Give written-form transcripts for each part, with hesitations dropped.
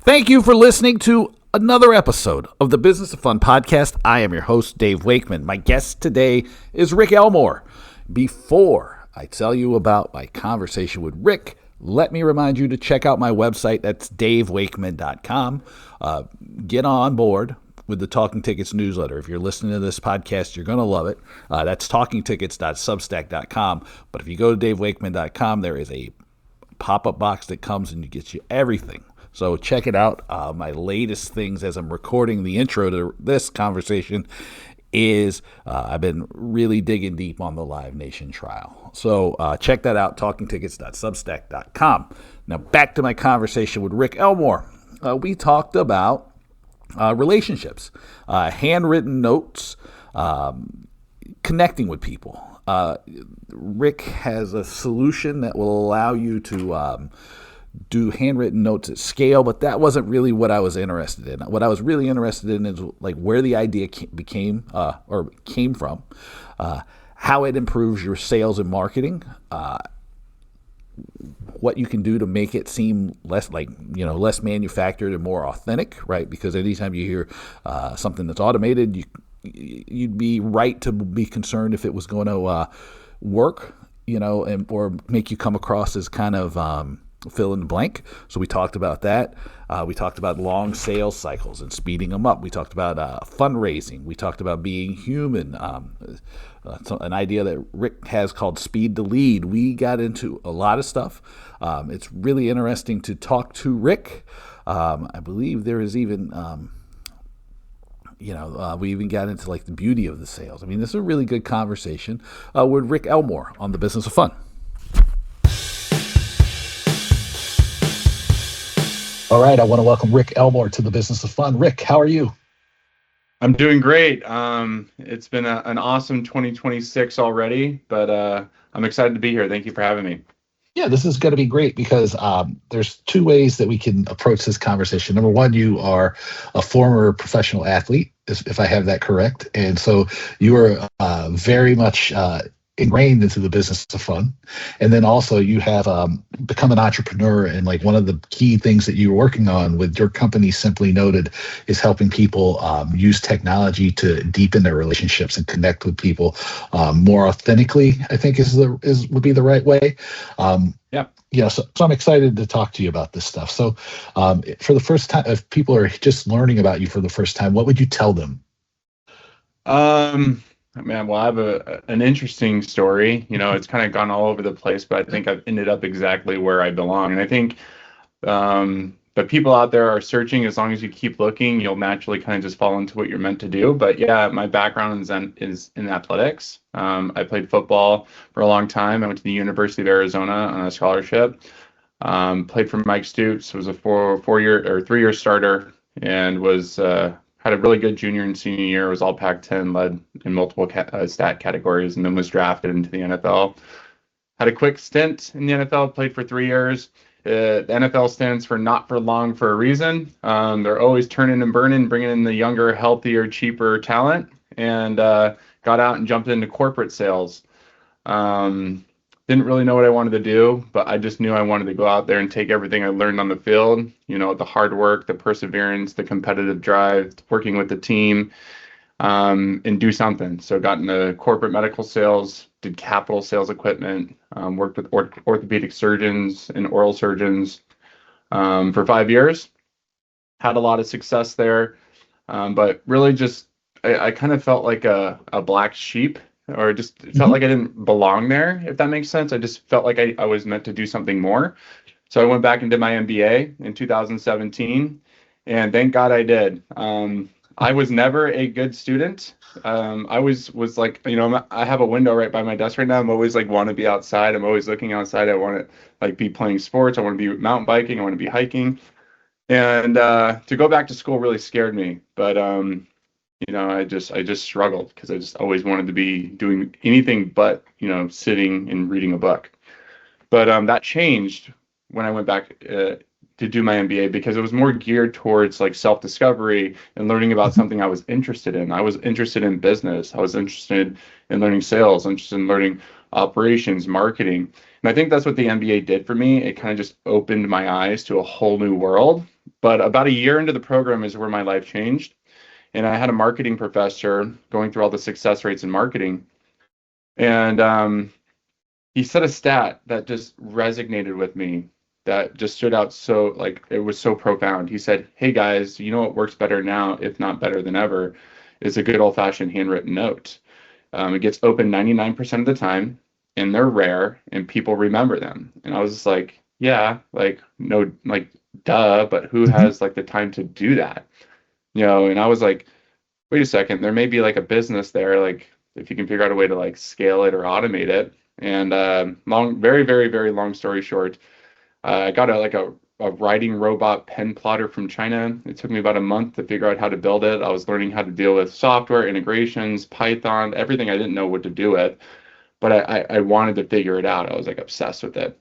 Thank you for listening to another episode of the Business of Fun podcast. I am your host, Dave Wakeman. My guest today is Rick Elmore. Before I tell you about my conversation with Rick, let me remind you to check out my website. That's davewakeman.com. Get on board with the Talking Tickets newsletter. If you're listening to this podcast, you're going to love it. That's talkingtickets.substack.com. But if you go to davewakeman.com, there is a pop-up box that comes and gets you everything. So check it out. My latest things as I'm recording the intro to this conversation is I've been really digging deep on the Live Nation trial. So check that out, talkingtickets.substack.com. Now back to my conversation with Rick Elmore. We talked about relationships, handwritten notes, connecting with people. Rick has a solution that will allow you to do handwritten notes at scale, but that wasn't really what I was interested in. What I was really interested in is like where the idea came from, how it improves your sales and marketing, what you can do to make it seem less manufactured and more authentic, right? Because anytime you hear something that's automated, you'd be right to be concerned if it was going to work, or make you come across as kind of fill in the blank. So we talked about that. We talked about long sales cycles and speeding them up. We talked about fundraising. We talked about being human. An idea that Rick has called speed to lead. We got into a lot of stuff. It's really interesting to talk to Rick. I believe there is even, we even got into like the beauty of the sales. I mean, this is a really good conversation with Rick Elmore on the Business of Fun. All right, I want to welcome Rick Elmore to the Business of Fun. Rick, how are you? I'm doing great. It's been an awesome 2026 already, but I'm excited to be here. Thank you for having me. Yeah, this is going to be great because there's two ways that we can approach this conversation. Number one, you are a former professional athlete, if I have that correct. And so you are very much ingrained into the business of fun. And then also you have become an entrepreneur, and like one of the key things that you're working on with your company, Simply Noted, is helping people use technology to deepen their relationships and connect with people more authentically, I think would be the right way. So I'm excited to talk to you about this stuff. So for the first time, if people are just learning about you for the first time, what would you tell them? Man, well, I have an interesting story. It's kind of gone all over the place, but I think I've ended up exactly where I belong. And I think the people out there are searching. As long as you keep looking, you'll naturally kind of just fall into what you're meant to do. But yeah, my background is in athletics. I played football for a long time. I went to the University of Arizona on a scholarship. Played for Mike Stoops, was a 3-year starter, and was had a really good junior and senior year, was all Pac-10, led in multiple stat categories, and then was drafted into the NFL. Had a quick stint in the NFL, played for 3 years. The NFL stands for not for long for a reason. They're always turning and burning, bringing in the younger, healthier, cheaper talent, and got out and jumped into corporate sales. Didn't really know what I wanted to do, but I just knew I wanted to go out there and take everything I learned on the field, the hard work, the perseverance, the competitive drive, working with the team, and do something. So got into corporate medical sales, did capital sales equipment, worked with orthopedic surgeons and oral surgeons for 5 years. Had a lot of success there, but really just I kind of felt like a black sheep, or just felt like I didn't belong there, if that makes sense. I just felt like I was meant to do something more. So I went back and did my MBA in 2017, and thank God I did. I was never a good student. I was like, I have a window right by my desk right now. I'm always like, want to be outside. I'm always looking outside. I want to like be playing sports. I want to be mountain biking. I want to be hiking. And to go back to school really scared me. But I just struggled because I just always wanted to be doing anything but, sitting and reading a book. But that changed when I went back to do my MBA, because it was more geared towards like self-discovery and learning about something I was interested in. I was interested in business. I was interested in learning sales, interested in learning operations, marketing. And I think that's what the MBA did for me. It kind of just opened my eyes to a whole new world. But about a year into the program is where my life changed. And I had a marketing professor going through all the success rates in marketing. And he said a stat that just resonated with me, that just stood out, so like it was so profound. He said, "Hey guys, you know what works better now, if not better than ever, is a good old-fashioned handwritten note. It gets opened 99% of the time, and they're rare, and people remember them." And I was just like, "Yeah, like no, like duh, but who Mhm. has like the time to do that?" And I was like, wait a second, there may be like a business there, like if you can figure out a way to like scale it or automate it. And very, very, very long story short, I got a writing robot pen plotter from China. It took me about a month to figure out how to build it. I was learning how to deal with software integrations, Python, everything I didn't know what to do with, but I wanted to figure it out. I was like obsessed with it.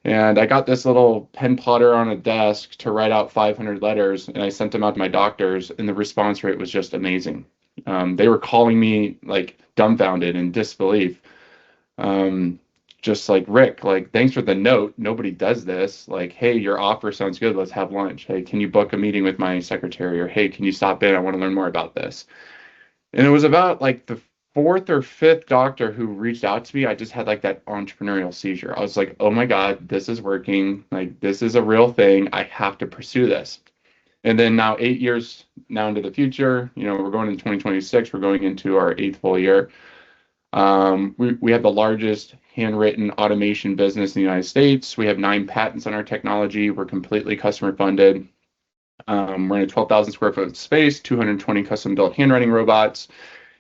And I got this little pen plotter on a desk to write out 500 letters, and I sent them out to my doctors, and the response rate was just amazing. They were calling me like dumbfounded in disbelief. Um, just like, Rick, like, thanks for the note. Nobody does this. Like, hey, your offer sounds good. Let's have lunch. Hey, can you book a meeting with my secretary? Or hey, can you stop in? I want to learn more about this. And it was about like the fourth or fifth doctor who reached out to me. I just had like that entrepreneurial seizure. I was like, oh my God, this is working. Like, this is a real thing. I have to pursue this. And then now, 8 years now into the future, we're going into 2026. We're going into our eighth full year. We have the largest handwritten automation business in the United States. We have 9 patents on our technology. We're completely customer funded. We're in a 12,000 square foot space, 220 custom built handwriting robots,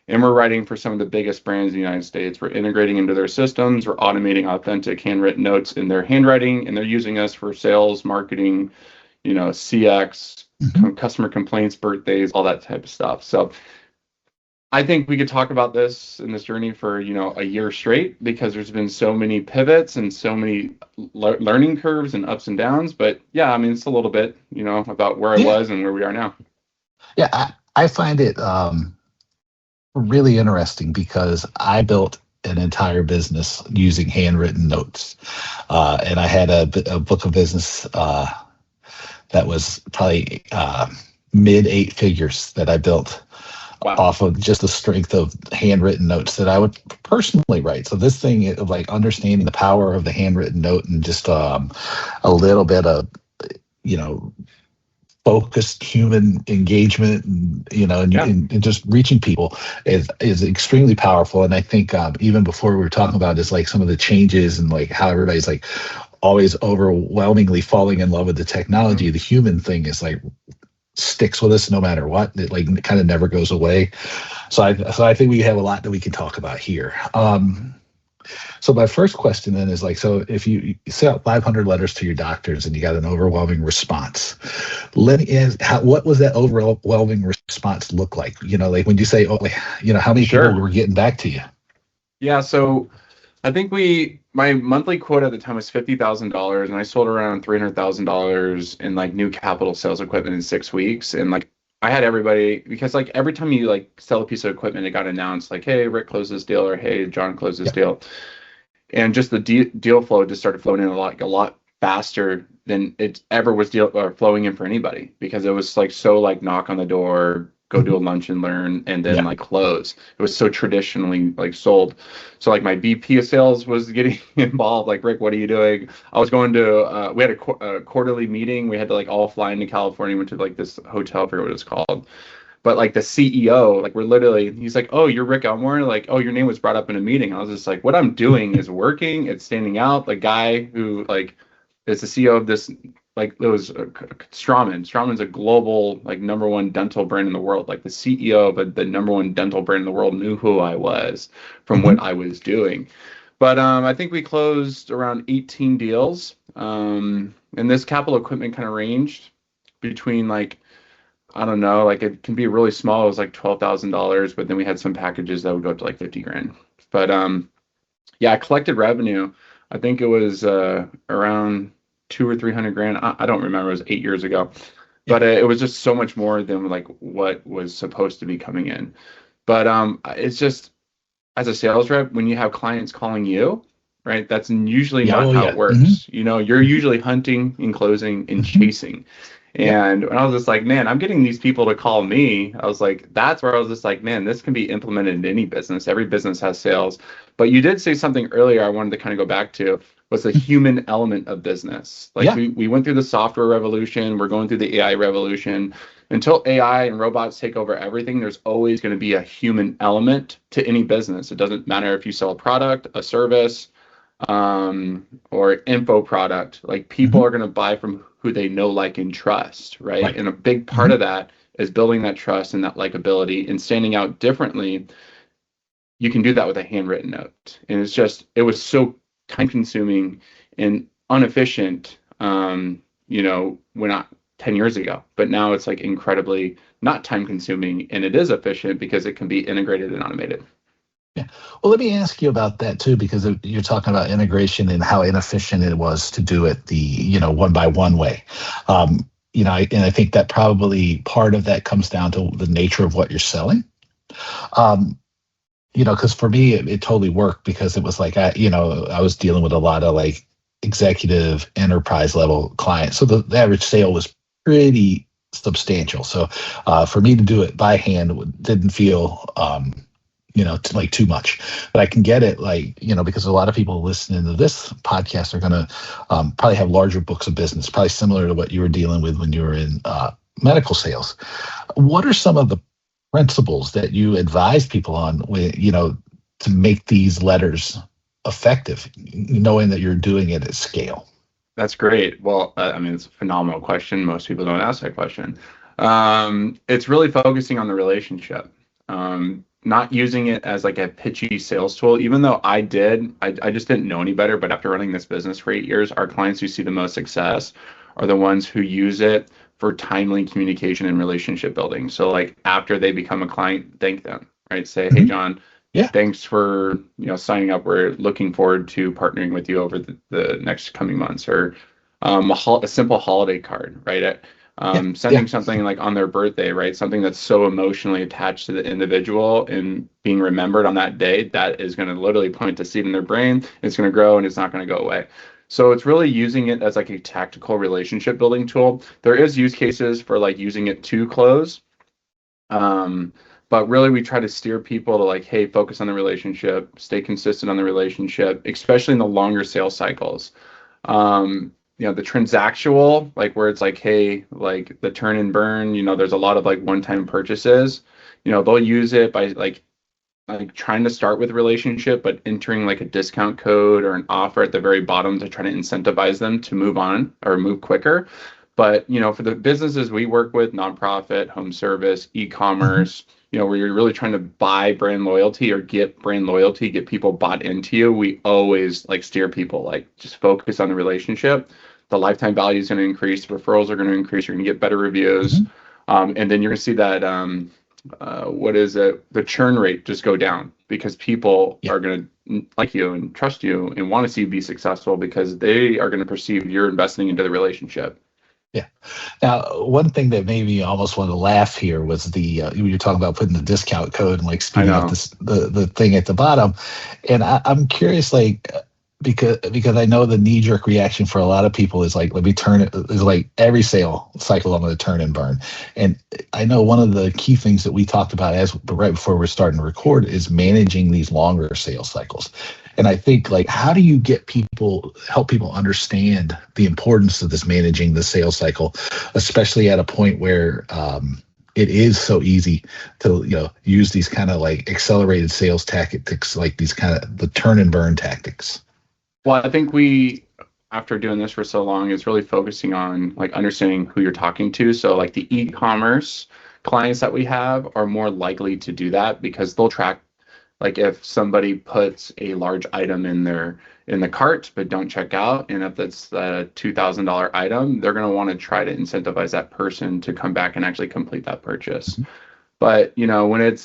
and we're writing for some of the biggest brands in the United States. We're integrating into their systems. We're automating authentic handwritten notes in their handwriting, and they're using us for sales, marketing, CX, Mhm. customer complaints, birthdays, all that type of stuff. So I think we could talk about this in this journey for, a year straight, because there's been so many pivots and so many learning curves and ups and downs. But yeah, I mean, it's a little bit, about where I Yeah, was and where we are now. yeah. I find it really interesting because I built an entire business using handwritten notes, and I had a book of business that was probably mid 8 figures that I built Wow. off of just the strength of handwritten notes that I would personally write. So this thing of like understanding the power of the handwritten note and just a little bit of you know focused human engagement, and Yeah. and just reaching people is extremely powerful. And I think even before we were talking about just like some of the changes and like how everybody's like always overwhelmingly falling in love with the technology, Mhm. the human thing is like sticks with us no matter what. It like kind of never goes away. So I think we have a lot that we can talk about here. So my first question then is like, so if you sent out 500 letters to your doctors and you got an overwhelming response, let me ask, what was that overwhelming response look like? Like when you say, oh, like, how many people Sure. were getting back to you? Yeah. So I think my monthly quota at the time was $50,000, and I sold around $300,000 in like new capital sales equipment in 6 weeks. And like I had everybody, because like every time you like sell a piece of equipment, it got announced like, hey, Rick closed this deal, or hey, John closed this Yeah. deal. And just the deal flow just started flowing in a lot faster than it ever was deal or flowing in for anybody, because it was like so like knock on the door, go do a Mhm. lunch and learn, and then Yeah. like close. It was so traditionally like sold. So like my VP of sales was getting involved, like, Rick, what are you doing? I was going to we had a quarterly meeting. We had to like all fly into California, went to like this hotel, I forget what it was called. But like the CEO, like he's like, oh, you're Rick Elmore. Like, oh, your name was brought up in a meeting. I was just like, what I'm doing is working. It's standing out. The guy who like is the CEO of this, like it was Straumann. Straumann's a global like #1 dental brand in the world. Like the CEO of the #1 dental brand in the world knew who I was from Mhm. what I was doing. But I think we closed around 18 deals. And this capital equipment kind of ranged between like, I don't know, like it can be really small. It was like $12,000, but then we had some packages that would go up to like 50 grand. But yeah, I collected revenue. I think it was around 200 or 300 grand. I don't remember. It was 8 years ago, Yeah. but it was just so much more than like what was supposed to be coming in. But it's just, as a sales rep, when you have clients calling you, right? That's usually Yeah, not oh how yeah. it works. You're usually hunting and closing and chasing. Yep. And when I was just like, man, I'm getting these people to call me, I was like, that's where I was just like, man, this can be implemented in any business. Every business has sales. But you did say something earlier I wanted to kind of go back to, was the human element of business. Like Yeah. we went through the software revolution, we're going through the AI revolution. Until AI and robots take over everything, there's always going to be a human element to any business. It doesn't matter if you sell a product, a service, or info product. Like people are going to buy from who they know, like, and trust, right? Right. And a big part of that is building that trust and that likability and standing out differently. You can do that with a handwritten note, and it was so time consuming and inefficient, when not 10 years ago, but now it's like incredibly not time consuming, and it is efficient because it can be integrated and automated. Yeah. Well, let me ask you about that too, because you're talking about integration and how inefficient it was to do it the one by one way. And I think that probably part of that comes down to the nature of what you're selling. Because for me, it totally worked because it was like I was dealing with a lot of like executive enterprise level clients, so the average sale was pretty substantial. So for me to do it by hand didn't feel like too much, but I can get it because a lot of people listening to this podcast are going to probably have larger books of business, probably similar to what you were dealing with when you were in medical sales. What are some of the principles that you advise people on to make these letters effective, knowing that you're doing it at scale? That's great. Well, I mean, it's a phenomenal question. Most people don't ask that question. It's really focusing on the relationship, not using it as like a pitchy sales tool, even though I just didn't know any better. But after running this business for 8 years, our clients who see the most success are the ones who use it for timely communication and relationship building. So like after they become a client, thank them, right? Say, hey, John, Yeah. thanks for signing up. We're looking forward to partnering with you over the next coming months. Or a simple holiday card, right? Sending something like on their birthday, right? Something that's so emotionally attached to the individual and being remembered on that day, that is going to literally plant a seed in their brain. It's going to grow and it's not going to go away. So it's really using it as like a tactical relationship building tool. There is use cases for like using it to close. But really we try to steer people to like, hey, focus on the relationship, stay consistent on the relationship, especially in the longer sales cycles. The transactional, like where it's like, hey, like the turn and burn, there's a lot of like one-time purchases, they'll use it by like trying to start with relationship, but entering like a discount code or an offer at the very bottom to try to incentivize them to move on or move quicker. But, for the businesses we work with, nonprofit, home service, e-commerce, where you're really trying to buy brand loyalty or get brand loyalty, get people bought into you, we always like steer people, like just focus on the relationship. The lifetime value is going to increase, referrals are going to increase, you're going to get better reviews. And then you're going to see that, the churn rate just go down because people are going to like you and trust you and want to see you be successful because they are going to perceive you're investing into the relationship. Yeah. Now, one thing that made me almost want to laugh here was you're talking about putting the discount code and like speeding up the thing at the bottom, and I'm curious, like because I know the knee jerk reaction for a lot of people is like, let me turn it. Is like every sale cycle I'm going to turn and burn, and I know one of the key things that we talked about right before we're starting to record is managing these longer sales cycles. And I think, like, how do you help people understand the importance of this managing the sales cycle, especially at a point where it is so easy to use these kind of like accelerated sales tactics, like these kind of the turn and burn tactics. Well, I think after doing this for so long, is really focusing on like understanding who you're talking to. So like the e-commerce clients that we have are more likely to do that because they'll track. Like if somebody puts a large item in the cart but don't check out, and if it's a $2,000 item, they're going to want to try to incentivize that person to come back and actually complete that purchase. But when it's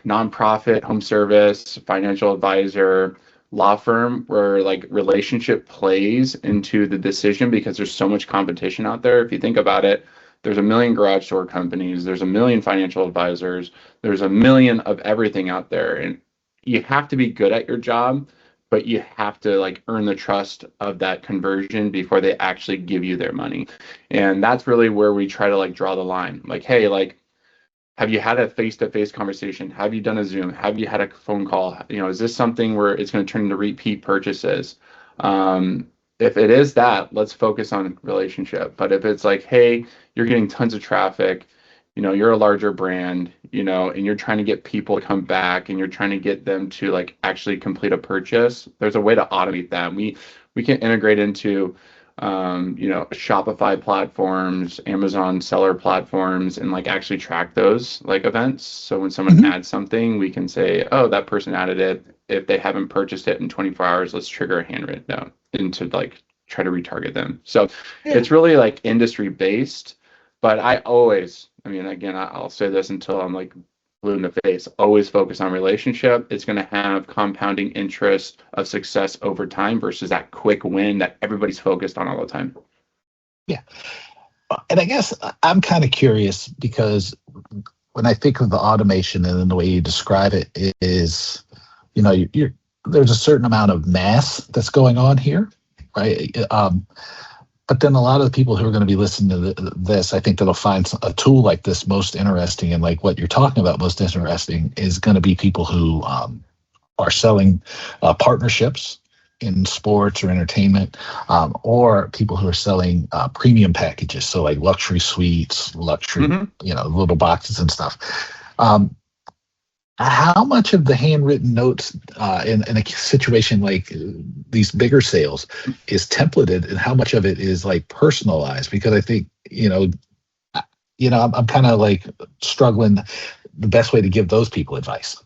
nonprofit, home service, financial advisor, law firm, where like relationship plays into the decision because there's so much competition out there. If you think about it, there's a million garage door companies, there's a million financial advisors, there's a million of everything out there. you have to be good at your job, but you have to like earn the trust of that conversion before they actually give you their money. And that's really where we try to like draw the line. Like, hey, like, have you had a face-to-face conversation? Have you done a Zoom? Have you had a phone call? Is this something where it's going to turn into repeat purchases? If it is that, let's focus on relationship. But if it's like, hey, you're getting tons of traffic, you're a larger brand, and you're trying to get people to come back and you're trying to get them to like actually complete a purchase, there's a way to automate that. We can integrate into Shopify platforms, Amazon seller platforms, and like actually track those like events. So when someone adds something, we can say, oh, that person added it. If they haven't purchased it in 24 hours, let's trigger a handwritten note and to like try to retarget them. So it's really like industry based. But again, I'll say this until I'm like blue in the face, always focus on relationship. It's going to have compounding interest of success over time versus that quick win that everybody's focused on all the time. Yeah. And I guess I'm kind of curious because when I think of the automation and then the way you describe it is, there's a certain amount of mass that's going on here, right? But then a lot of the people who are going to be listening to this, I think that'll find a tool like this most interesting, and like what you're talking about most interesting is going to be people who are selling partnerships in sports or entertainment, or people who are selling premium packages, so like luxury suites, luxury, little boxes and stuff. How much of the handwritten notes in a situation like these bigger sales is templated, and how much of it is like personalized? Because I think, I'm kind of like struggling the best way to give those people advice.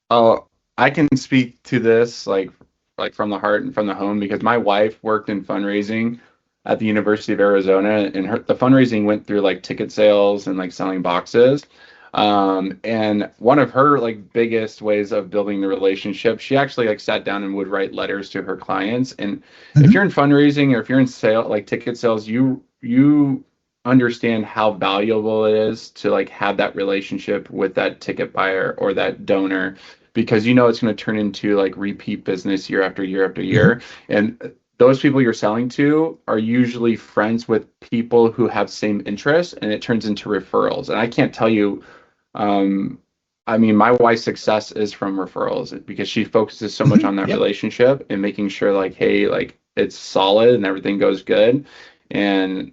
Oh, I can speak to this like from the heart and from the home because my wife worked in fundraising at the University of Arizona, and the fundraising went through like ticket sales and like selling boxes. And one of her like biggest ways of building the relationship, she actually like sat down and would write letters to her clients. And if you're in fundraising or if you're in sale, like ticket sales, you understand how valuable it is to like have that relationship with that ticket buyer or that donor, because it's going to turn into like repeat business year after year after year. And those people you're selling to are usually friends with people who have same interests, and it turns into referrals. And I can't tell you, my wife's success is from referrals because she focuses so much on that relationship and making sure like, hey, like it's solid and everything goes good. And,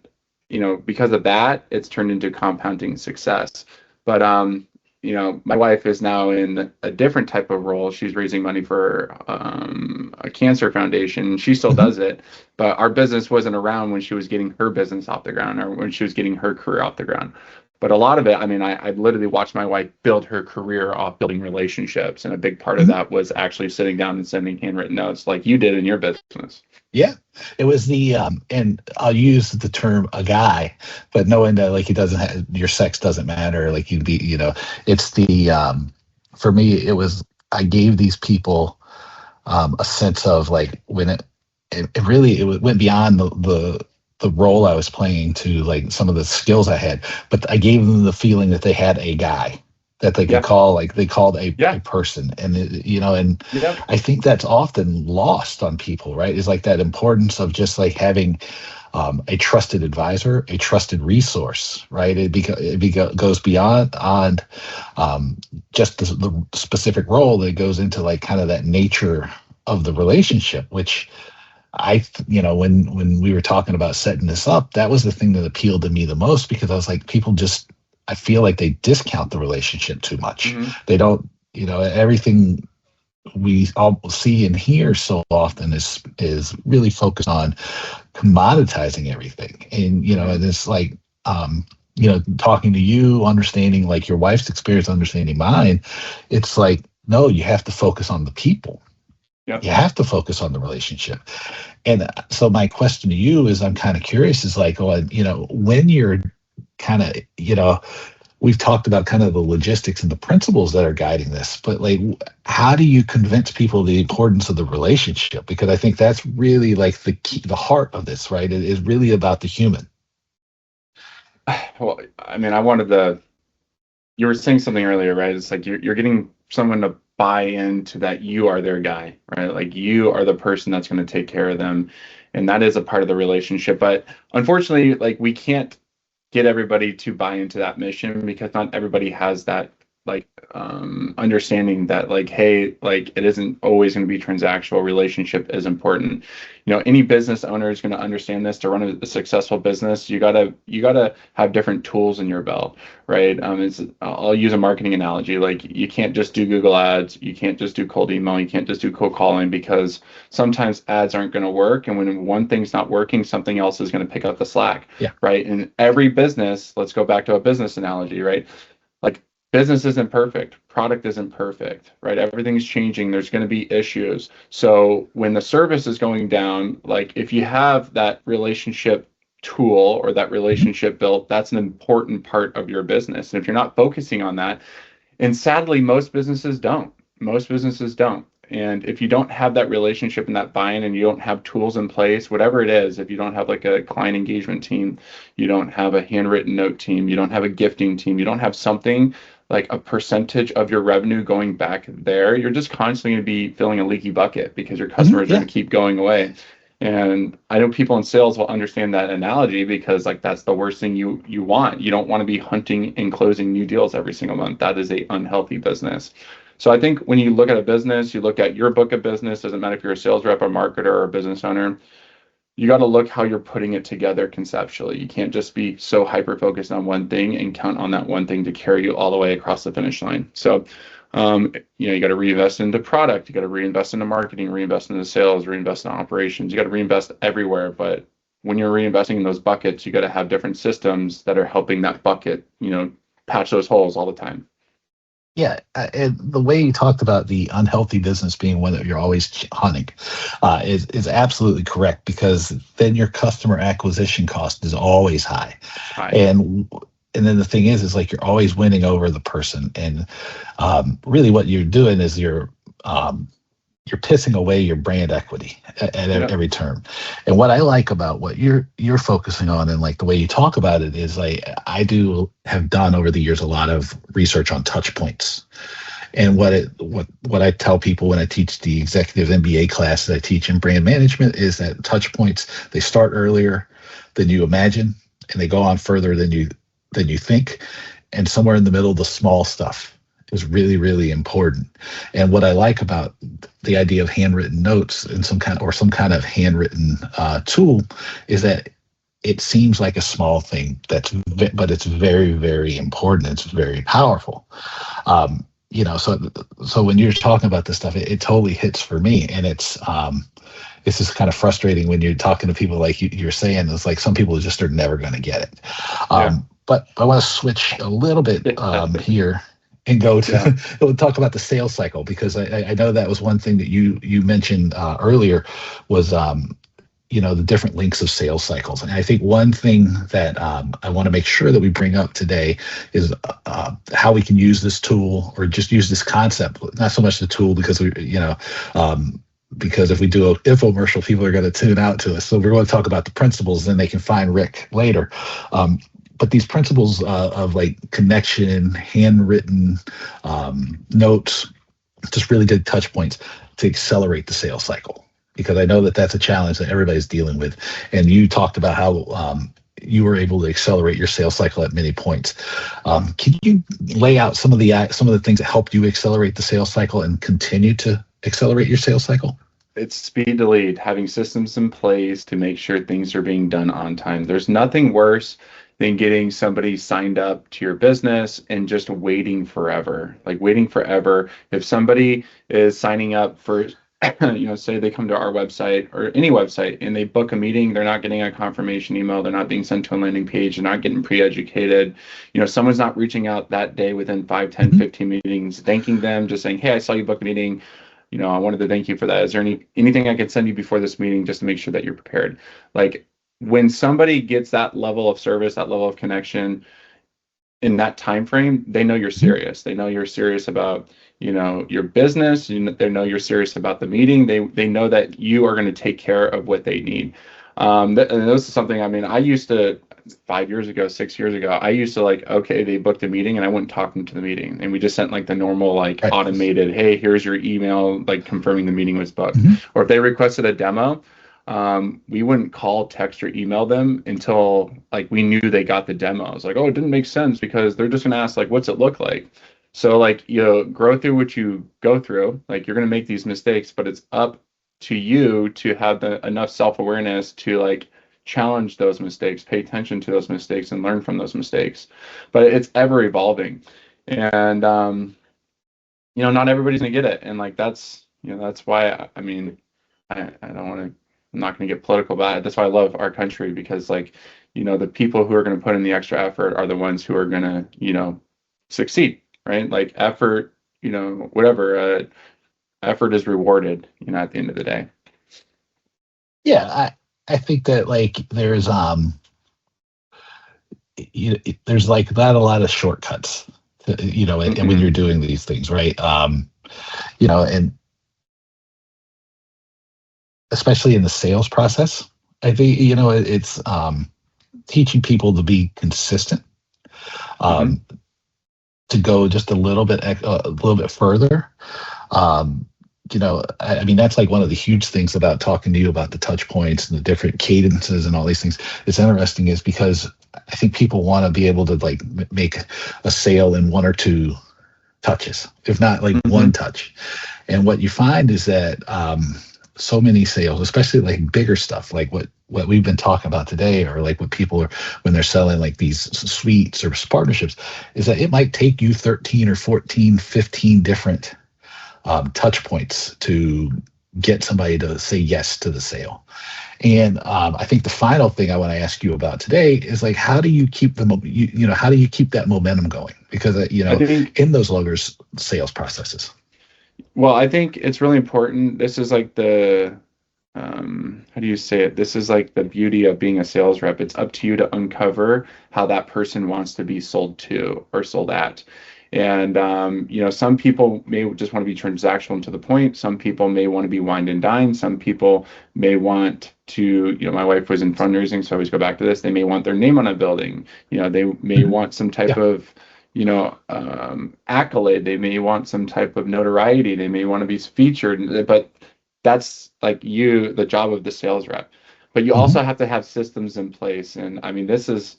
because of that, it's turned into compounding success. But, my wife is now in a different type of role. She's raising money for a cancer foundation. She still does it, but our business wasn't around when she was getting her business off the ground or when she was getting her career off the ground. But a lot of it, I literally watched my wife build her career off building relationships. And a big part of that was actually sitting down and sending handwritten notes like you did in your business. Yeah, it was and I'll use the term a guy, but knowing that like your sex doesn't matter, like you'd be, it's for me, it was, I gave these people a sense of like when it went beyond the role I was playing to like some of the skills I had, but I gave them the feeling that they had a guy that they could call, like they called a person. And, I think that's often lost on people, right? Is like that importance of just like having a trusted advisor, a trusted resource, right? It goes beyond just the specific role. It goes into like kind of that nature of the relationship, which when we were talking about setting this up, that was the thing that appealed to me the most, because I was like, I feel like they discount the relationship too much. They don't, everything we all see and hear so often is really focused on commoditizing everything. And, and it's like, talking to you, understanding like your wife's experience, understanding mine, it's like, no, you have to focus on the people. Yep. You have to focus on the relationship. And so my question to you is, I'm kind of curious, is like, when you're kind of, we've talked about kind of the logistics and the principles that are guiding this, but like, how do you convince people the importance of the relationship? Because I think that's really like the key, the heart of this, right? It is really about the human. Well, I wanted the you were saying something earlier, right? It's like you're getting someone to buy into that you are their guy, right? Like you are the person that's going to take care of them. And that is a part of the relationship. But unfortunately, like we can't get everybody to buy into that mission because not everybody has that like understanding that like, hey, like it isn't always going to be transactional. Relationship is important. Any business owner is going to understand this. To run a successful business, you gotta have different tools in your belt, right? I'll use a marketing analogy. Like you can't just do Google ads, you can't just do cold email, you can't just do cold calling, because sometimes ads aren't going to work, and when one thing's not working, something else is going to pick up the slack. Yeah. Right. And every business, let's go back to a business analogy, right? Like business isn't perfect, product isn't perfect, right? Everything's changing, there's going to be issues. So when the service is going down, like if you have that relationship tool or that relationship built, that's an important part of your business. And if you're not focusing on that, and sadly most businesses don't. And if you don't have that relationship and that buy-in, and you don't have tools in place, whatever it is, if you don't have like a client engagement team, you don't have a handwritten note team, you don't have a gifting team, you don't have something like a percentage of your revenue going back there, you're just constantly going to be filling a leaky bucket because your customers are going to keep going away. And I know people in sales will understand that analogy, because like that's the worst thing you want. You don't want to be hunting and closing new deals every single month. That is a unhealthy business. So I think when you look at a business, you look at your book of business, doesn't matter if you're a sales rep, a marketer, or a business owner, you got to look how you're putting it together conceptually. You can't just be so hyper focused on one thing and count on that one thing to carry you all the way across the finish line. So, you got to reinvest into product, you got to reinvest into marketing, reinvest into sales, reinvest in operations. You got to reinvest everywhere. But when you're reinvesting in those buckets, you got to have different systems that are helping that bucket, patch those holes all the time. Yeah, and the way you talked about the unhealthy business being one that you're always hunting is absolutely correct, because then your customer acquisition cost is always high. And then the thing is like you're always winning over the person, and really what you're doing is you're pissing away your brand equity at every turn. And what I like about what you're focusing on, and like the way you talk about it, is like I have done over the years a lot of research on touchpoints. And what I tell people when I teach the executive MBA class that I teach in brand management is that touchpoints, they start earlier than you imagine, and they go on further than you think. And somewhere in the middle, the small stuff is really, really important. And what I like about the idea of handwritten notes and some kind of handwritten tool is that it seems like a small thing but it's very, very important. It's very powerful. So when you're talking about this stuff, it totally hits for me. And it's just kind of frustrating when you're talking to people like you're saying. It's like some people just are never going to get it. But I want to switch a little bit here and go to we'll talk about the sales cycle, because I know that was one thing that you mentioned earlier was the different lengths of sales cycles. And I think one thing that I want to make sure that we bring up today is how we can use this tool, or just use this concept, not so much the tool, because because if we do an infomercial, people are going to tune out to us. So we're going to talk about the principles, then they can find Rick later. But these principles of like connection, handwritten notes, just really good touch points to accelerate the sales cycle, because I know that that's a challenge that everybody's dealing with. And you talked about how you were able to accelerate your sales cycle at many points. Can you lay out some of the things that helped you accelerate the sales cycle and continue to accelerate your sales cycle? It's speed to lead, having systems in place to make sure things are being done on time. There's nothing worse than getting somebody signed up to your business and just waiting forever. If somebody is signing up for, say they come to our website or any website and they book a meeting, they're not getting a confirmation email, they're not being sent to a landing page, they're not getting pre-educated. Someone's not reaching out that day within 5, 10, 15 meetings, thanking them, just saying, hey, I saw you book a meeting. I wanted to thank you for that. Is there anything I could send you before this meeting just to make sure that you're prepared? Like, when somebody gets that level of service, that level of connection in that time frame, they know you're serious. They know you're serious about, your business. They know you're serious about the meeting. They know that you are going to take care of what they need. And this is something, I used to, 5 years ago, 6 years ago, I used to like, okay, they booked a meeting and I wouldn't talk them to the meeting. And we just sent like the normal, like Right. automated, hey, here's your email, like confirming the meeting was booked. Mhm. Or if they requested a demo, we wouldn't call, text, or email them until like we knew they got the demo. It's like, oh, it didn't make sense because they're just gonna ask like, what's it look like? So like, grow through what you go through. Like you're gonna make these mistakes, but it's up to you to have enough self-awareness to like challenge those mistakes, pay attention to those mistakes, and learn from those mistakes. But it's ever evolving, and not everybody's gonna get it, and like that's why I mean I don't want to. I'm not going to get political about it. That's why I love our country because like the people who are going to put in the extra effort are the ones who are going to succeed, right? Like effort, whatever effort is rewarded, at the end of the day. Yeah, I think that like there's there's like not a lot of shortcuts, and when you're doing these things, right? And especially in the sales process, I think it's teaching people to be consistent, to go just a little bit further. I mean, that's like one of the huge things about talking to you about the touch points and the different cadences and all these things. It's interesting is because I think people want to be able to like make a sale in one or two touches, if not like one touch. And what you find is that so many sales, especially like bigger stuff, like what we've been talking about today, or like what people are when they're selling like these suites or partnerships, is that it might take you 13 or 14, 15 different touch points to get somebody to say yes to the sale. And I think the final thing I want to ask you about today is like, how do you keep how do you keep that momentum going? Because I think, in those longer sales processes. Well, I think it's really important. This is like the how do you say it? This is like the beauty of being a sales rep. It's up to you to uncover how that person wants to be sold to or sold at. And some people may just want to be transactional and to the point. Some people may want to be wine and dine. Some people may want to, my wife was in fundraising, so I always go back to this. They may want their name on a building. They may want some type of, accolade. They may want some type of notoriety. They may want to be featured. But that's like the job of the sales rep. But you also have to have systems in place. And I mean, this is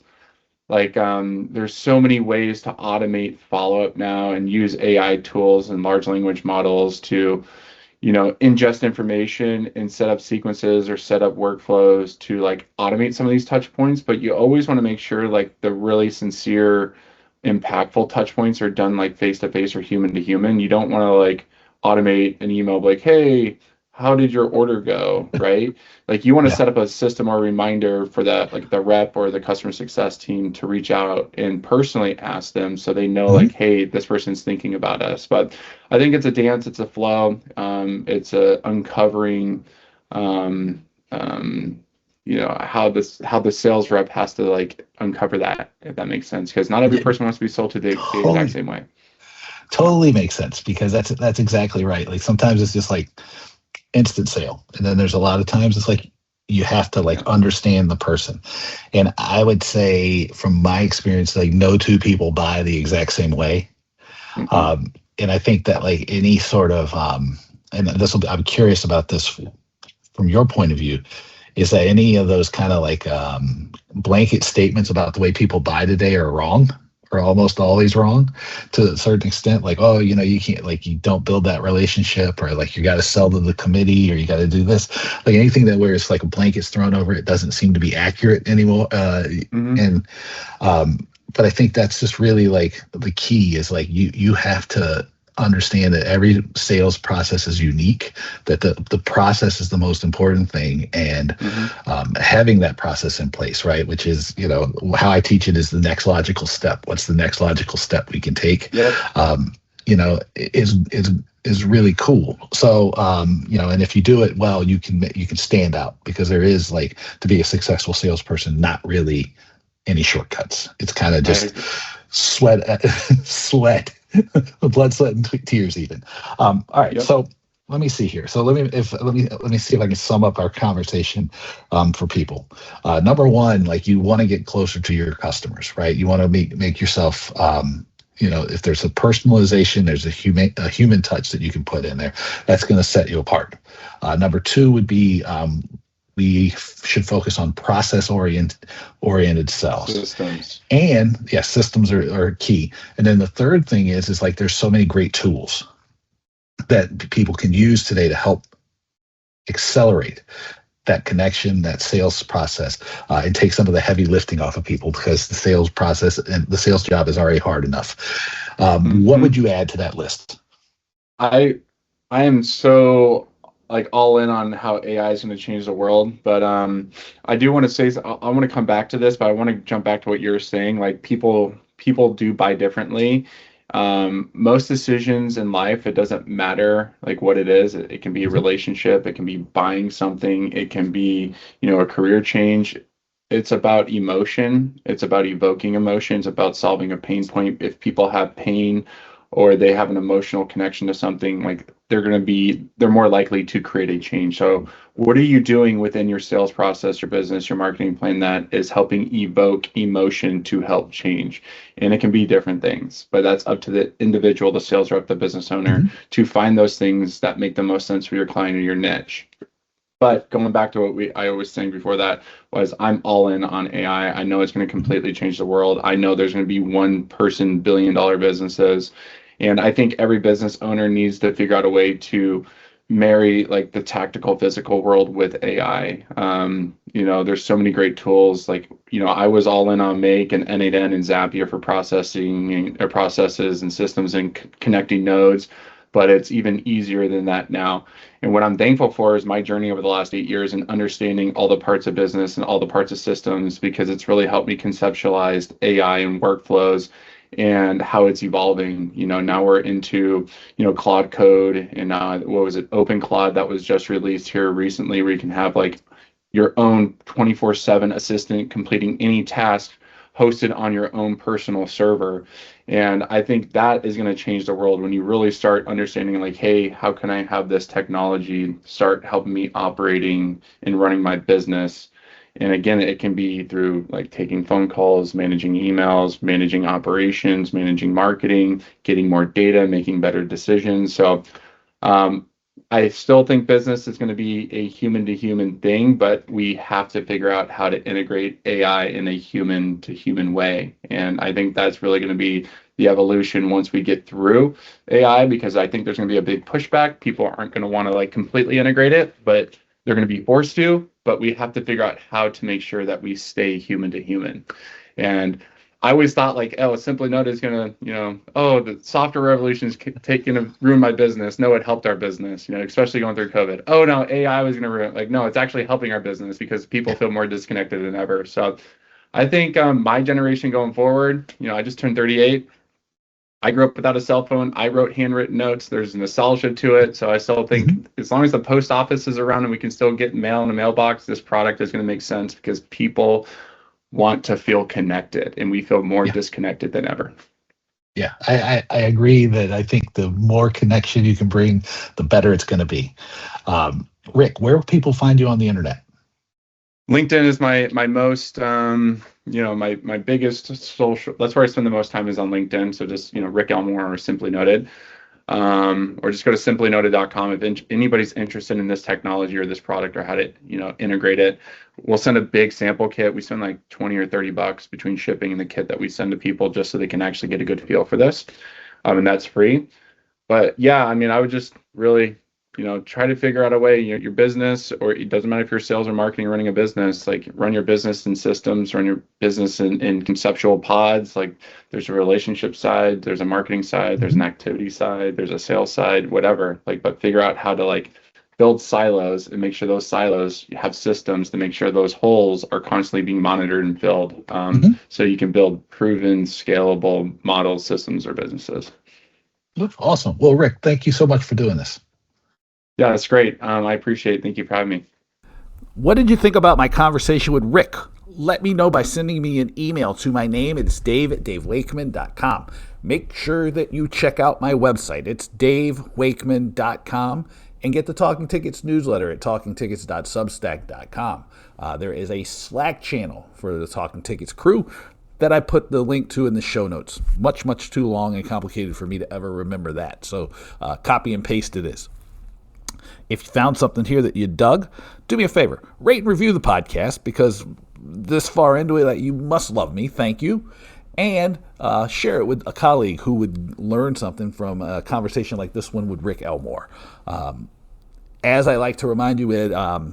like there's so many ways to automate follow-up now and use AI tools and large language models to, ingest information and set up sequences or set up workflows to like automate some of these touch points. But you always want to make sure like the really sincere, impactful touch points are done like face-to-face or human to human. You don't want to like automate an email like, hey, how did your order go, right? Like you want to set up a system or a reminder for that, like the rep or the customer success team to reach out and personally ask them so they know like, hey, this person's thinking about us. But I think it's a dance, it's a flow, it's a uncovering, how the sales rep has to like uncover that, if that makes sense, because not every person wants to be sold to the exact same way. Totally makes sense, because that's exactly right. Like sometimes it's just like instant sale, and then there's a lot of times it's like you have to like understand the person. And I would say from my experience, like no two people buy the exact same way. And I think that like any sort of and I'm curious about this from your point of view, is that any of those kind of like blanket statements about the way people buy today are wrong, or almost always wrong to a certain extent? Like, oh, you can't, like, you don't build that relationship, or like you got to sell to the committee, or you got to do this, like anything that where it's like a blanket's thrown over it doesn't seem to be accurate anymore. And but I think that's just really like the key is like you have to understand that every sales process is unique, that the process is the most important thing, and having that process in place, right, which is how I teach it is the next logical step. What's the next logical step we can take? Is really cool. So and if you do it well, you can stand out, because there is, like, to be a successful salesperson, not really any shortcuts. It's kind of just sweat blood, sweat, and tears even. All right. So let me see here. So let me see if I can sum up our conversation for people. Number one, like you want to get closer to your customers, right? You want to make yourself if there's a personalization, there's a human touch that you can put in there. That's going to set you apart. Number two would be we should focus on process oriented sales. Systems. And yes, systems are key. And then the third thing is like there's so many great tools that people can use today to help accelerate that connection, that sales process, and take some of the heavy lifting off of people, because the sales process and the sales job is already hard enough. What would you add to that list? I am so like all in on how AI is going to change the world, but I do want to say I want to come back to this, but I want to jump back to what you're saying. Like people do buy differently. Most decisions in life, it doesn't matter like what it is. It can be a relationship, it can be buying something, it can be, a career change. It's about emotion. It's about evoking emotions, about solving a pain point. If people have pain or they have an emotional connection to something, like they're more likely to create a change. So what are you doing within your sales process, your business, your marketing plan that is helping evoke emotion to help change? And it can be different things, but that's up to the individual, the sales rep, the business owner, to find those things that make the most sense for your client or your niche. But going back to what I was saying before that was I'm all in on AI. I know it's going to completely change the world. I know there's going to be one person billion-dollar businesses. And I think every business owner needs to figure out a way to marry like the tactical physical world with AI. There's so many great tools. Like, I was all in on Make and N8N and Zapier for processing processes and systems and connecting nodes, but it's even easier than that now. And what I'm thankful for is my journey over the last 8 years in understanding all the parts of business and all the parts of systems, because it's really helped me conceptualize AI and workflows and how it's evolving. Now we're into, Claude Code, and what was it, Open Claude that was just released here recently, where you can have like your own 24/7 assistant completing any task hosted on your own personal server. And I think that is going to change the world when you really start understanding like, hey, how can I have this technology start helping me operating and running my business? And again, it can be through like taking phone calls, managing emails, managing operations, managing marketing, getting more data, making better decisions. So I still think business is going to be a human to human thing, but we have to figure out how to integrate AI in a human to human way. And I think that's really going to be the evolution once we get through AI, because I think there's going to be a big pushback. People aren't going to want to like completely integrate it, but they're going to be forced to. But we have to figure out how to make sure that we stay human to human. And I always thought like, oh, Simply Noted is going to, the software revolution is going to ruin my business. No, it helped our business, especially going through COVID. Oh, no, AI was going to ruin. Like, no, it's actually helping our business because people feel more disconnected than ever. So I think my generation going forward, I just turned 38. I grew up without a cell phone. I wrote handwritten notes. There's nostalgia to it. So I still think as long as the post office is around and we can still get mail in a mailbox, this product is going to make sense, because people want to feel connected and we feel more disconnected than ever. Yeah, I agree that I think the more connection you can bring, the better it's going to be. Rick, where will people find you on the internet? LinkedIn is my most, my biggest social. That's where I spend the most time, is on LinkedIn. So just, Rick Elmore or Simply Noted, or just go to simplynoted.com. If anybody's interested in this technology or this product or how to, integrate it, we'll send a big sample kit. We spend like $20 or $30 between shipping and the kit that we send to people, just so they can actually get a good feel for this. And that's free. But yeah, I would just really, try to figure out a way, your business, or it doesn't matter if you're sales or marketing, running a business, like run your business in systems, run your business in conceptual pods. Like there's a relationship side, there's a marketing side, there's an activity side, there's a sales side, whatever. But figure out how to like build silos and make sure those silos have systems to make sure those holes are constantly being monitored and filled. So you can build proven, scalable models, systems, or businesses. Awesome. Well, Rick, thank you so much for doing this. Yeah, that's great. I appreciate it. Thank you for having me. What did you think about my conversation with Rick? Let me know by sending me an email to my name. It's dave@davewakeman.com. Make sure that you check out my website. It's davewakeman.com. And get the Talking Tickets newsletter at talkingtickets.substack.com. There is a Slack channel for the Talking Tickets crew that I put the link to in the show notes. Much, much too long and complicated for me to ever remember that. So copy and paste it is. If you found something here that you dug, do me a favor. Rate and review the podcast, because this far into it, you must love me. Thank you. And share it with a colleague who would learn something from a conversation like this one with Rick Elmore. As I like to remind you,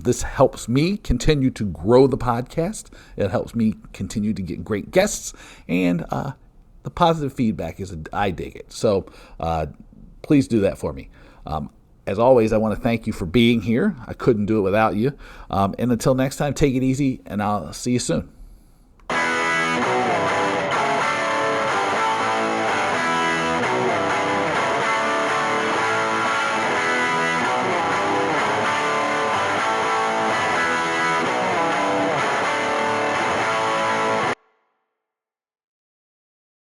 this helps me continue to grow the podcast. It helps me continue to get great guests, and the positive feedback is I dig it. So please do that for me. As always, I want to thank you for being here. I couldn't do it without you. And until next time, take it easy, and I'll see you soon.